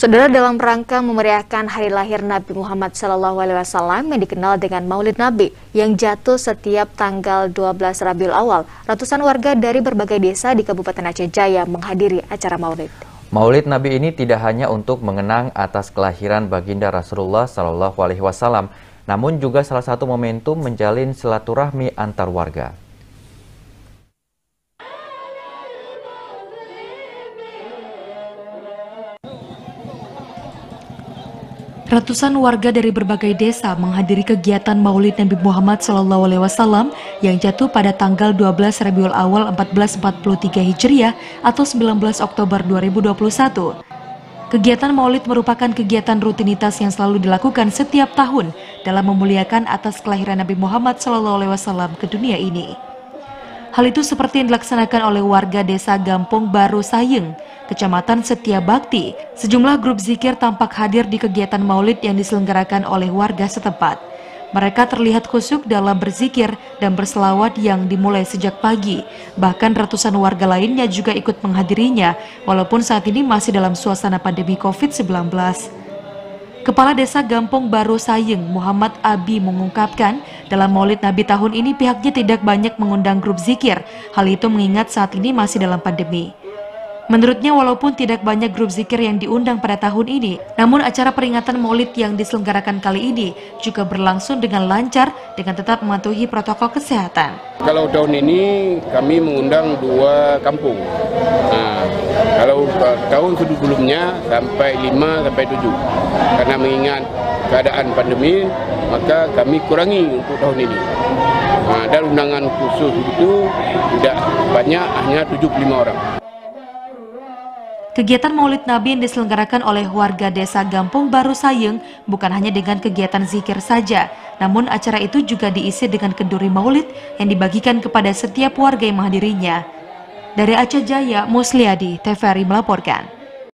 Saudara, dalam rangka memeriahkan hari lahir Nabi Muhammad SAW yang dikenal dengan Maulid Nabi yang jatuh setiap tanggal 12 Rabiul Awal, ratusan warga dari berbagai desa di Kabupaten Aceh Jaya menghadiri acara Maulid. Maulid Nabi ini tidak hanya untuk mengenang atas kelahiran baginda Rasulullah SAW, namun juga salah satu momentum menjalin silaturahmi antar warga. Ratusan warga dari berbagai desa menghadiri kegiatan Maulid Nabi Muhammad SAW yang jatuh pada tanggal 12 Rabiul Awal 1443 Hijriah atau 19 Oktober 2021. Kegiatan Maulid merupakan kegiatan rutinitas yang selalu dilakukan setiap tahun dalam memuliakan atas kelahiran Nabi Muhammad SAW ke dunia ini. Hal itu seperti yang dilaksanakan oleh warga desa Gampong Baru Sayeng, Kecamatan Setia Bakti. Sejumlah grup zikir tampak hadir di kegiatan Maulid yang diselenggarakan oleh warga setempat. Mereka terlihat khusyuk dalam berzikir dan berselawat yang dimulai sejak pagi. Bahkan ratusan warga lainnya juga ikut menghadirinya, walaupun saat ini masih dalam suasana pandemi COVID-19. Kepala Desa Gampong Baru Sayeng, Muhammad Abi mengungkapkan, dalam Maulid Nabi tahun ini pihaknya tidak banyak mengundang grup zikir. Hal itu mengingat saat ini masih dalam pandemi. Menurutnya, walaupun tidak banyak grup zikir yang diundang pada tahun ini, namun acara peringatan Maulid yang diselenggarakan kali ini juga berlangsung dengan lancar dengan tetap mematuhi protokol kesehatan. Kalau tahun ini kami mengundang 2 kampung. Kalau tahun sebelumnya sampai 5 sampai 7. Karena mengingat keadaan pandemi, maka kami kurangi untuk tahun ini. Dan undangan khusus itu tidak banyak, hanya 75 orang. Kegiatan Maulid Nabi yang diselenggarakan oleh warga desa Gampong Baru Sayeng bukan hanya dengan kegiatan zikir saja, namun acara itu juga diisi dengan kenduri Maulid yang dibagikan kepada setiap warga yang menghadirinya. Dari Aceh Jaya, Musliadi, TVRI melaporkan.